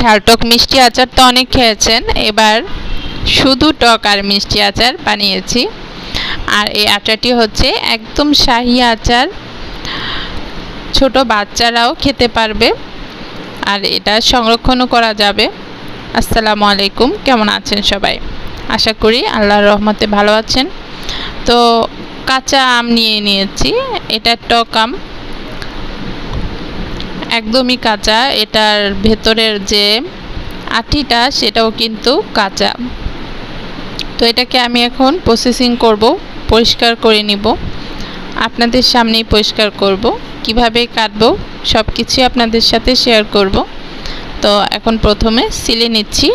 ঝালটক মিষ্টি আচার তো অনেক খেয়েছেন, এবার শুধু টক আর মিষ্টি আচার বানিয়েছি। আর এই আচারটি হচ্ছে একদম শাহী আচার, ছোট বাচ্চারাও খেতে পারবে আর এটা সংরক্ষণও করা যাবে। আসসালামু আলাইকুম, কেমন আছেন সবাই? আশা করি আল্লাহর রহমতে ভালো আছেন। তো কাঁচা আম নিয়ে নিয়েছি, এটা টক আম, একদমই কাঁচা, এটার ভেতরের যে আটিটা সেটাও কিন্তু কাঁচা। তো এটাকে আমি এখন প্রসেসিং করব, পরিষ্কার করে নিব, আপনাদের সামনেই পরিষ্কার করব, কিভাবে কাটবো সব কিছু আপনাদের সাথে শেয়ার করব। তো এখন প্রথমে সিলে নিচ্ছি।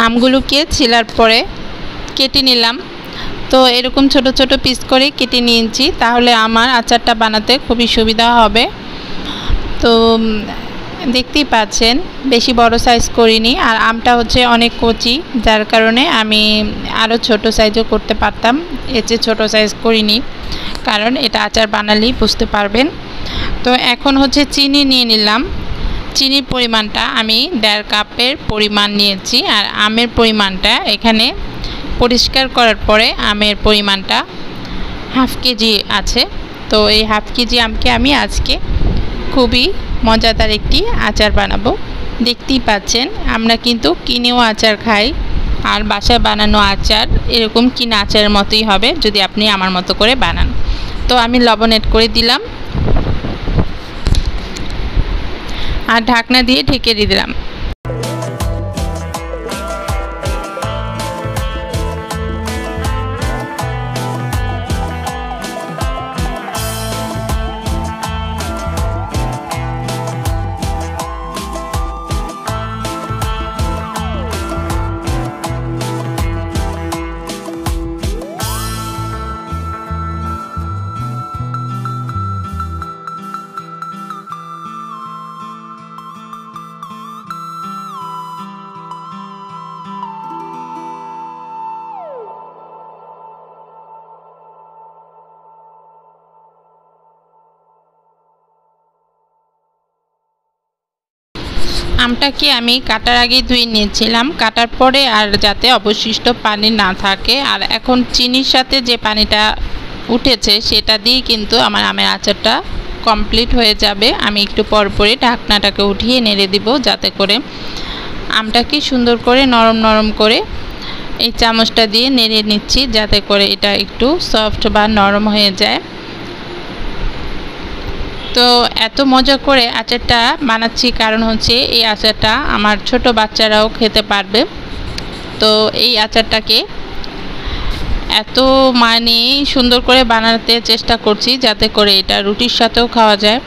আমগুলোকে ছিলার পরে কেটে নিলাম। তো এরকম ছোট ছোট পিস করে কেটে নিয়েছি, তাহলে আমার আচারটা বানাতে খুবই সুবিধা হবে। তো দেখতেই পাচ্ছেন বেশি বড় সাইজ করিনি, আর আমটা হচ্ছে অনেক কচি, যার কারণে আমি আরও ছোট সাইজও করতে পারতাম, এর চেয়ে ছোটো সাইজ করিনি, কারণ এটা আচার বানালেই বুঝতে পারবেন। তো এখন হচ্ছে চিনি নিয়ে নিলাম। চিনির পরিমাণটা আমি 1.5 কাপের পরিমাণ নিয়েছি, আর আমের পরিমাণটা এখানে পরিষ্কার করার পরে আমের পরিমাণটা 1/2 কেজি আছে। তো এই 1/2 কেজি আমকে আমি আজকে খুবই মজাদার একটি আচার বানাবো। দেখতেই পাচ্ছেন আমরা কিন্তু কিনেও আচার খাই, আর বাসায় বানানো আচার এরকম কিনা আচারের মতোই হবে যদি আপনি আমার মতো করে বানান। তো আমি লবণ এড করে দিলাম আর ঢাকনা দিয়ে ঢেকে দিলাম। আমটাকে আমি কাটার আগে ধুয়ে নিয়েছিলাম, কাটার পরে আর যাতে অবশিষ্ট পানি না থাকে। আর এখন চিনির সাথে যে পানিটা উঠেছে সেটা দিয়ে কিন্তু আমার আমের আচারটা কমপ্লিট হয়ে যাবে। আমি একটু পরপরই ঢাকনাটাকে উঠিয়ে নেড়ে দিব, যাতে করে আমটাকে সুন্দর করে নরম নরম করে এই চামচটা দিয়ে নেড়ে নিচ্ছি, যাতে করে এটা একটু সফট বা নরম হয়ে যায়। তো এত মজা করে আচারটা বানাচ্ছি কারণ হচ্ছে এই আচারটা আমার ছোট বাচ্চারাও খেতে পারবে। তো এই আচারটাকে এত সুন্দর করে বানাতে চেষ্টা করছি যাতে করে এটা রুটির সাথেও খাওয়া যায়,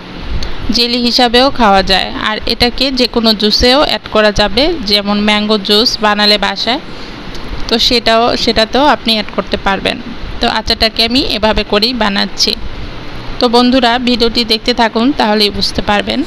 জেলি হিসাবেও খাওয়া যায়, আর এটাকে যে কোনো জুসেও অ্যাড করা যাবে, যেমন ম্যাঙ্গো জুস বানালে বাসায়, তো সেটাতেও আপনি অ্যাড করতে পারবেন। তো আচারটাকে আমি এভাবে করেই বানাচ্ছি। তো বন্ধুরা ভিডিওটি দেখতে থাকুন, তাহলেই বুঝতে পারবেন।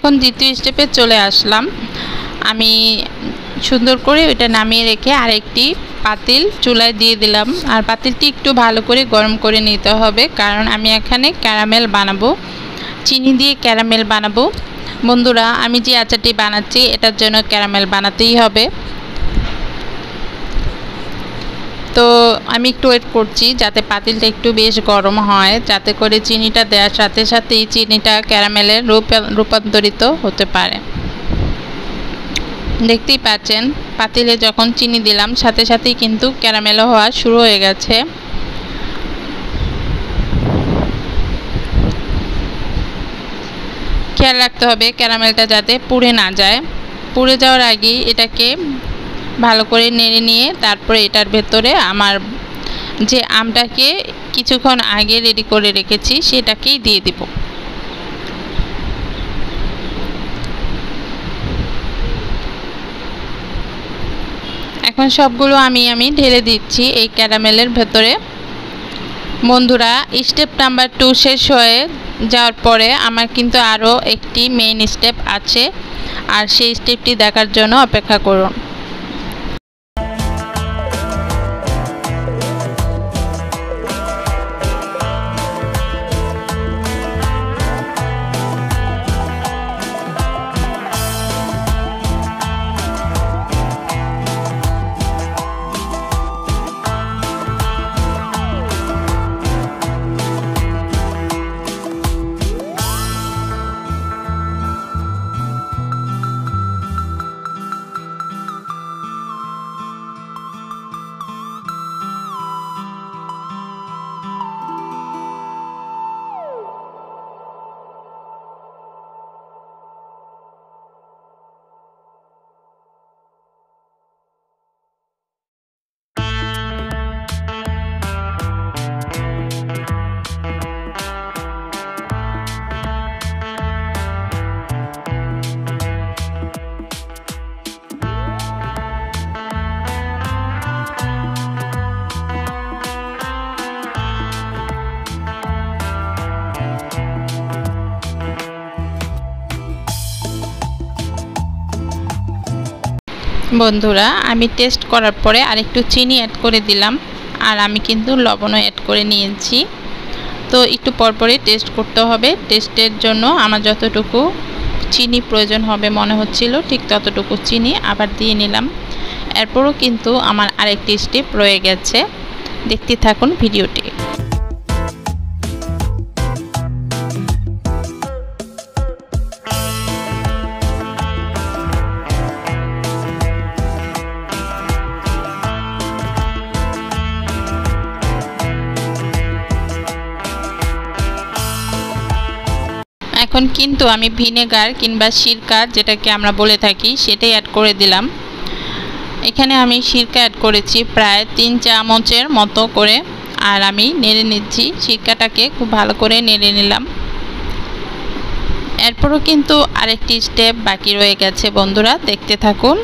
এখন দ্বিতীয় স্টেপে চলে আসলাম। আমি সুন্দর করে ওইটা নামিয়ে রেখে আরেকটি পাতিল চুলায় দিয়ে দিলাম। আর পাতিলটি একটু ভালো করে গরম করে নিতে হবে, কারণ আমি এখানে ক্যারামেল বানাবো, চিনি দিয়ে ক্যারামেল বানাবো। বন্ধুরা, আমি যে আচারটি বানাচ্ছি এটার জন্য ক্যারামেল বানাতেই হবে। তো আমি একটু ওয়েট করছি যাতে পাতিলটা একটু বেশ গরম হয়, যাতে করে চিনিটা দেওয়ার সাথে সাথেই চিনিটা ক্যারামেলের রূপান্তরিত হতে পারে। দেখতেই পাচ্ছেন পাতিলে যখন চিনি দিলাম সাথে সাথেই কিন্তু ক্যারামেল হওয়া শুরু হয়ে গেছে। খেয়াল রাখতে হবে ক্যারামেলটা যাতে পুড়ে না যায়। পুড়ে যাওয়ার আগে এটাকে ভালো করে নেড়ে নিয়ে তারপরে এটার ভেতরে আমার যে আমটাকে কিছুক্ষণ আগে রেডি করে রেখেছি সেটাকেই দিয়ে দিব। এখন সবগুলো আমি ঢেলে দিচ্ছি এই ক্যারামেলের ভেতরে। বন্ধুরা, স্টেপ নাম্বার 2 শেষ হয়ে যাওয়ার পরে আমার কিন্তু আরও একটি মেইন স্টেপ আছে, আর সেই স্টেপটি দেখার জন্য অপেক্ষা করুন। বন্ধুরা, আমি টেস্ট করার পরে আরেকটু চিনি অ্যাড করে দিলাম, আর আমি কিন্তু লবণও অ্যাড করে নিয়েছি। তো একটু পরপরই টেস্ট করতে হবে। টেস্টের জন্য আমার যতটুকু চিনি প্রয়োজন হবে মনে হচ্ছিল ঠিক ততটুকু চিনি আবার দিয়ে নিলাম। এরপরও কিন্তু আমার আরেকটি স্টেপ রয়ে গেছে, দেখতে থাকুন ভিডিওটি। এখন কিন্তু আমি ভিনেগার কিংবা সিরকা যেটাকে আমরা বলে থাকি সেটাই অ্যাড করে দিলাম। এখানে আমি সিরকা অ্যাড করেছি প্রায় 3 চামচের মতো করে, আর আমি নেড়ে নিচ্ছি। সিরকাটাকে খুব ভালো করে নেড়ে নিলাম। এরপরও কিন্তু আরেকটি স্টেপ বাকি রয়ে গেছে বন্ধুরা, দেখতে থাকুন।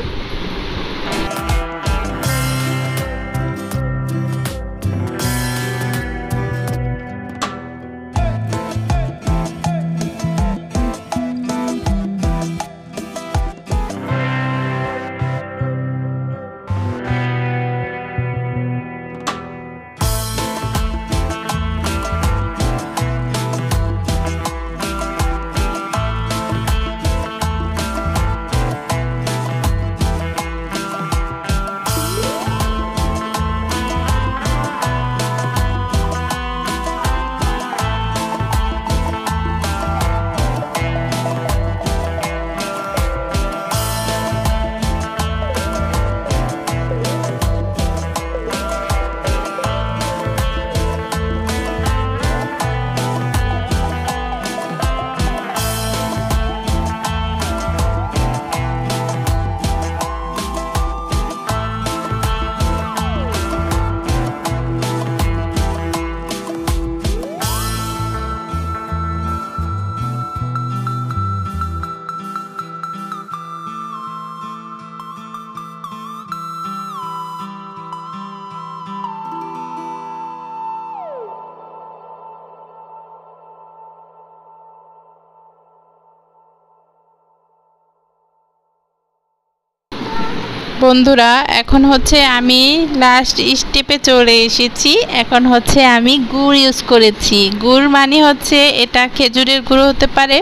বন্ধুরা এখন হচ্ছে আমি লাস্ট স্টেপে চলে এসেছি। এখন হচ্ছে আমি গুড় ইউজ করেছি। গুড় মানে হচ্ছে এটা খেজুরের গুঁড়ো হতে পারে,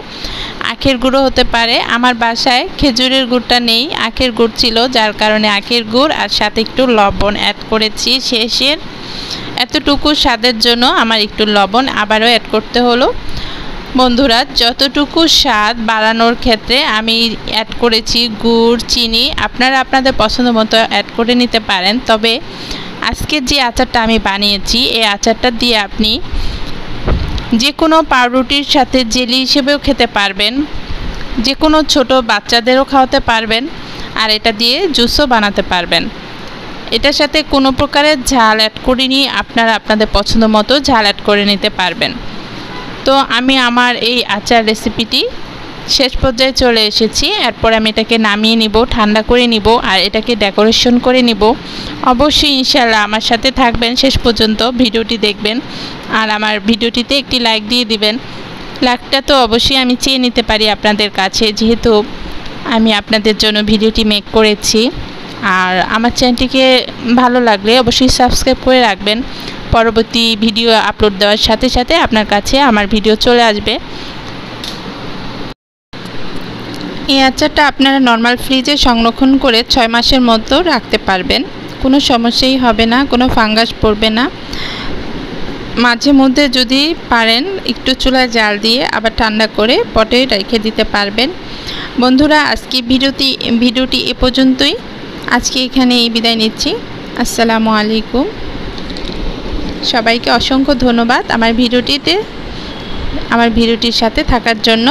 আখের গুঁড়ো হতে পারে। আমার বাসায় খেজুরের গুড়টা নেই, আখের গুড় ছিল, যার কারণে আখের গুড় আর সাথে একটু লবণ অ্যাড করেছি। শেষের এতটুকু স্বাদের জন্য আমার একটু লবণ আবারও অ্যাড করতে হলো। বন্ধুরা যতটুকু স্বাদ বাড়ানোর ক্ষেত্রে আমি অ্যাড করেছি গুড়, চিনি। আপনারা আপনাদের পছন্দ মতো অ্যাড করে নিতে পারেন। তবে আজকে যে আচারটা আমি বানিয়েছি এই আচারটা দিয়ে আপনি যে কোনো পাউরুটির সাথে জেলি হিসেবেও খেতে পারবেন, যে কোনো ছোটো বাচ্চাদেরও খাওয়াতে পারবেন, আর এটা দিয়ে জুসও বানাতে পারবেন। এটার সাথে কোনো প্রকারের ঝাল অ্যাড করিনি, আপনারা আপনাদের পছন্দ মতো ঝাল অ্যাড করে নিতে পারবেন। তো আমি আমার এই আচার রেসিপিটি শেষ পর্যায়ে চলে এসেছি। এরপর আমি এটাকে নামিয়ে নিব, ঠান্ডা করে নিব, আর এটাকে ডেকোরেশন করে নিব। অবশ্যই ইনশাআল্লাহ আমার সাথে থাকবেন, শেষ পর্যন্ত ভিডিওটি দেখবেন, আর আমার ভিডিওটিতে একটি লাইক দিয়ে দিবেন। লাইকটা তো অবশ্যই আমি চেয়ে নিতে পারি আপনাদের কাছে, যেহেতু আমি আপনাদের জন্য ভিডিওটি মেক করেছি। আর আমার চ্যানেলটিকে ভালো লাগলে অবশ্যই সাবস্ক্রাইব করে রাখবেন। পরবর্তী ভিডিও আপলোড দেওয়ার সাথে সাথে আপনার কাছে আমার ভিডিও চলে আসবে। এই আচারটা আপনারা নর্মাল ফ্রিজে সংরক্ষণ করে 6 মাসের মতো রাখতে পারবেন, কোনো সমস্যাই হবে না, কোনো ফাঙ্গাস পড়বে না। মাঝে মধ্যে যদি পারেন একটু চুলায় জাল দিয়ে আবার ঠান্ডা করে পটে রেখে দিতে পারবেন। বন্ধুরা আজকে ভিডিওটি এ পর্যন্তই। আজকে এখানেই বিদায় নিচ্ছি। আসসালামু আলাইকুম। সবাইকে অসংখ্য ধন্যবাদ আমার ভিডিওটির সাথে থাকার জন্য।